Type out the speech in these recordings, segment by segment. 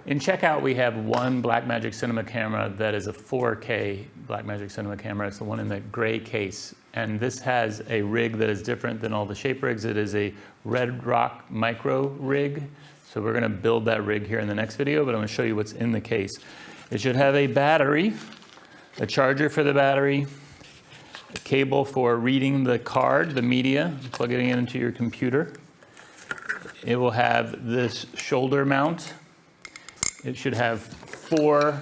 In checkout, we have one Blackmagic Cinema camera that is a 4K Blackmagic Cinema camera. It's the one in the gray case. And this has a rig that is different than all the shape rigs. It is a Red Rock micro rig. So we're gonna build that rig here in the next video, but I'm gonna show you what's in the case. It should have a battery, a charger for the battery, a cable for reading the card, the media, plugging it into your computer. It will have this shoulder mount. It should have 4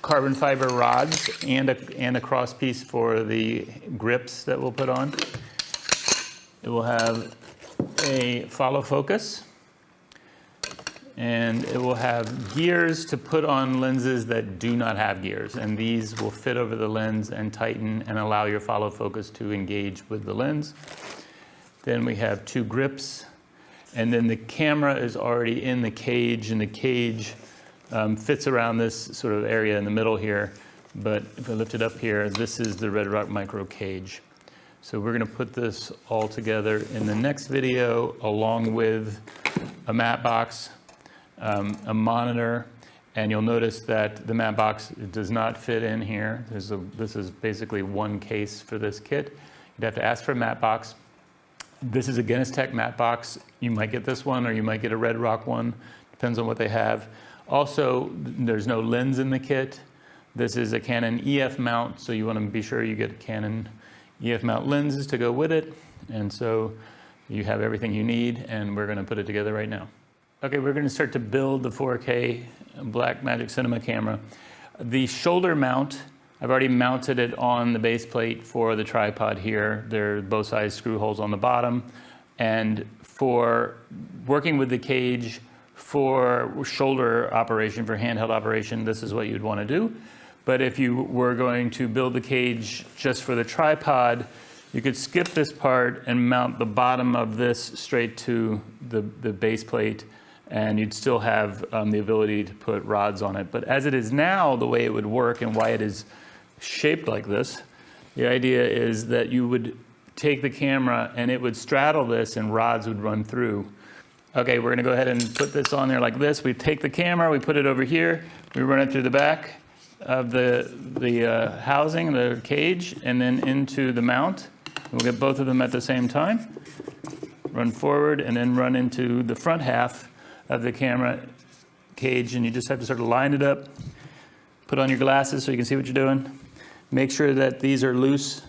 carbon fiber rods and a cross piece for the grips that we'll put on. It will have a follow focus, and it will have gears to put on lenses that do not have gears, and these will fit over the lens and tighten and allow your follow focus to engage with the lens. Then we have 2 grips, and then the camera is already in the cage, and the cage fits around this sort of area in the middle here. But if I lift it up here, this is the Red Rock micro cage. So we're gonna put this all together in the next video, along with a matte box, a monitor, and you'll notice that the matte box does not fit in here. This is basically one case for this kit. You'd have to ask for a matte box. This is a Guinness Tech matte box. You might get this one, or you might get a Red Rock one. Depends on what they have. Also, there's no lens in the kit. This is a Canon EF mount, so you want to be sure you get Canon EF mount lenses to go with it. And so you have everything you need, and we're going to put it together right now. Okay, we're going to start to build the 4K Blackmagic Cinema camera. The shoulder mount, I've already mounted it on the base plate for the tripod here. There are both sides screw holes on the bottom. And for working with the cage, for shoulder operation, for handheld operation, this is what you'd want to do. But if you were going to build the cage just for the tripod, you could skip this part and mount the bottom of this straight to the base plate, and you'd still have the ability to put rods on it. But as it is now, the way it would work and why it is shaped like this, the idea is that you would take the camera and it would straddle this and rods would run through. Okay, we're gonna go ahead and put this on there like this. We take the camera, we put it over here, we run it through the back of the housing, the cage, and then into the mount. We'll get both of them at the same time. Run forward and then run into the front half of the camera cage, and you just have to sort of line it up. Put on your glasses so you can see what you're doing. Make sure that these are loose,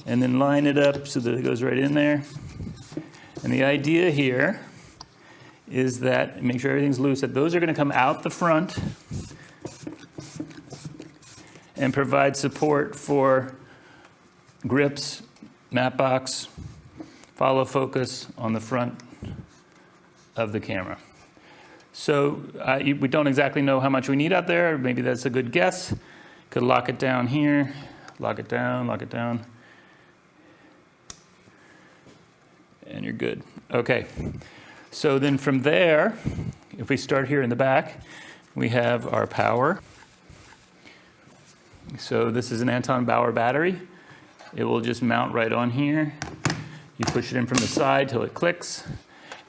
and then line it up so that it goes right in there. And the idea here is that, make sure everything's loose, that those are going to come out the front and provide support for grips, matte box, follow focus on the front of the camera. So we don't exactly know how much we need out there. Maybe that's a good guess. Could lock it down here, lock it down, and you're good. Okay. So then from there, if we start here in the back, we have our power. So this is an Anton Bauer battery. It will just mount right on here. You push it in from the side till it clicks,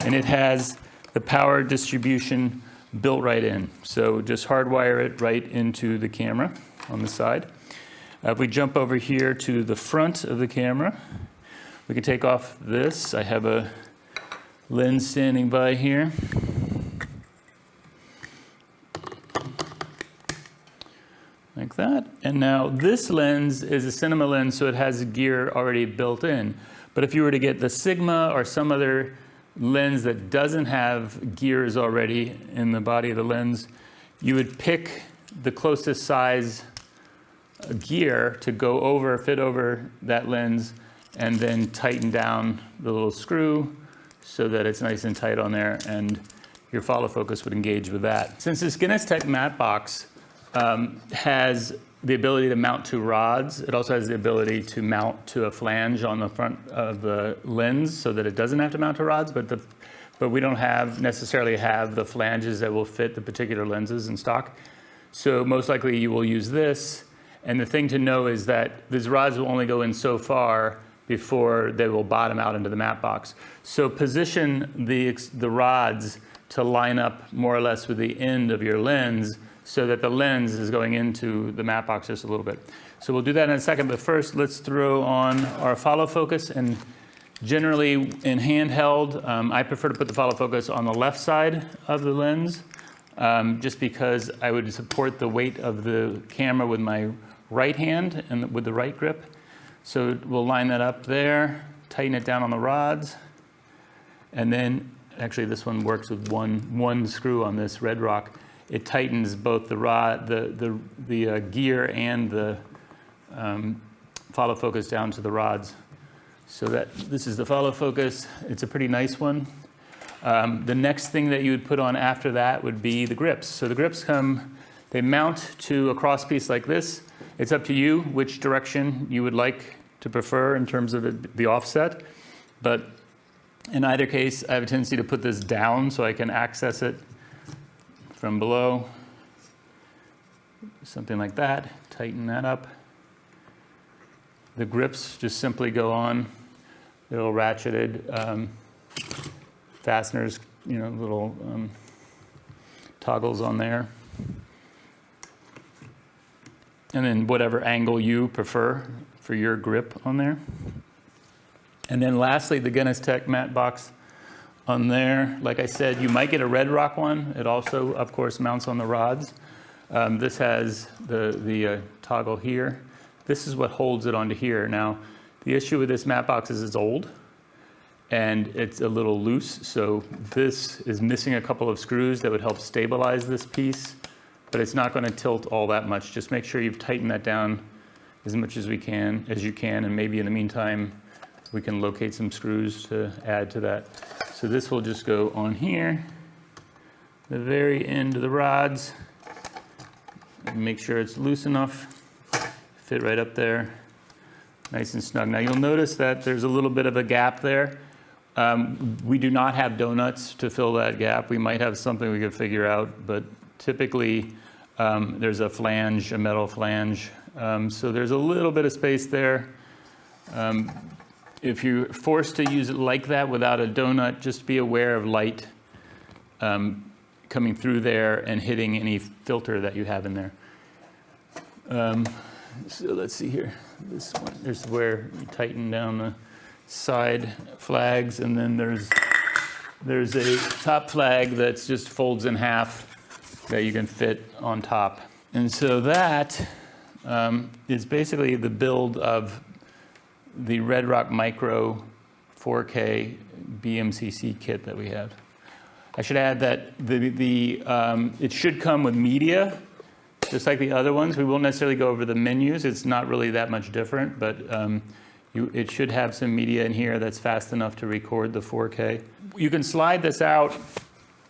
and it has the power distribution built right in. So just hardwire it right into the camera on the side. If we jump over here to the front of the camera, we can take off this. I have a lens standing by here. Like that. And now this lens is a cinema lens, so it has a gear already built in. But if you were to get the Sigma or some other lens that doesn't have gears already in the body of the lens, you would pick the closest size gear to go over, fit over that lens, and then tighten down the little screw so that it's nice and tight on there, and your follow focus would engage with that. Since this Guinness Tech matte box has the ability to mount to rods, it also has the ability to mount to a flange on the front of the lens so that it doesn't have to mount to rods, but we don't necessarily have the flanges that will fit the particular lenses in stock. So most likely you will use this, and the thing to know is that these rods will only go in so far before they will bottom out into the matte box. So position the rods to line up more or less with the end of your lens so that the lens is going into the matte box just a little bit. So we'll do that in a second, but first let's throw on our follow focus. And generally in handheld, I prefer to put the follow focus on the left side of the lens, just because I would support the weight of the camera with my right hand and with the right grip. So we'll line that up there, tighten it down on the rods, and then actually this one works with one screw on this red rock. It tightens both the rod, the gear and the follow focus down to the rods. So that this is the follow focus. It's a pretty nice one. The next thing that you would put on after that would be the grips. So the grips they mount to a cross piece like this. It's up to you which direction you would like to prefer in terms of the offset. But in either case, I have a tendency to put this down so I can access it from below. Something like that. Tighten that up. The grips just simply go on. Little ratcheted fasteners, little toggles on there. And then whatever angle you prefer for your grip on there. And then lastly, the Guinness Tech matte box on there. Like I said, you might get a red rock one. It also, of course, mounts on the rods. This has the toggle here. This is what holds it onto here. Now, the issue with this matte box is it's old and it's a little loose. So this is missing a couple of screws that would help stabilize this piece, but it's not going to tilt all that much. Just make sure you've tightened that down as much as you can, and maybe in the meantime, we can locate some screws to add to that. So this will just go on here, the very end of the rods. Make sure it's loose enough, fit right up there, nice and snug. Now you'll notice that there's a little bit of a gap there. We do not have donuts to fill that gap. We might have something we could figure out, but typically there's a flange, a metal flange. So there's a little bit of space there. If you're forced to use it like that without a donut, just be aware of light coming through there and hitting any filter that you have in there. So let's see here. This one, there's where you tighten down the side flags, and then there's a top flag that just folds in half that you can fit on top. And so that is basically the build of the Red Rock Micro 4K BMCC kit that we have. I should add that it should come with media, just like the other ones. We won't necessarily go over the menus. It's not really that much different, but it should have some media in here that's fast enough to record the 4K. You can slide this out.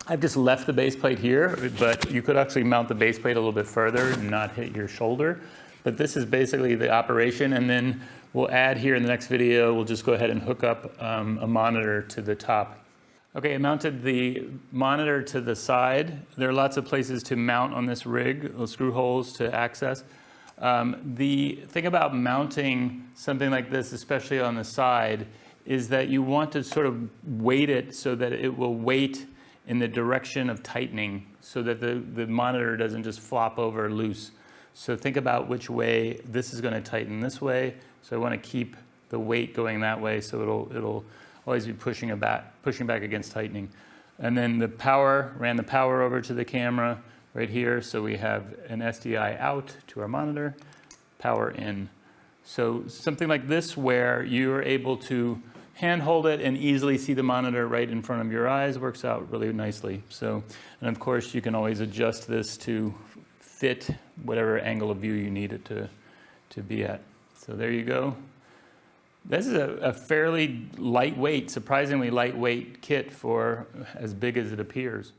I've just left the base plate here, but you could actually mount the base plate a little bit further and not hit your shoulder. But this is basically the operation, and then we'll add here in the next video, we'll just go ahead and hook up a monitor to the top. Okay, I mounted the monitor to the side. There are lots of places to mount on this rig, little screw holes to access. The thing about mounting something like this, especially on the side, is that you want to sort of weight it so that it will weight in the direction of tightening, so that the monitor doesn't just flop over loose. So think about which way this is going to tighten this way. So I want to keep the weight going that way, so it'll always be pushing back against tightening. And then ran the power over to the camera right here. So we have an SDI out to our monitor, power in. So something like this where you're able to handhold it and easily see the monitor right in front of your eyes works out really nicely. So, and of course you can always adjust this to fit whatever angle of view you need it to be at. So there you go. This is a fairly lightweight, surprisingly lightweight kit for as big as it appears.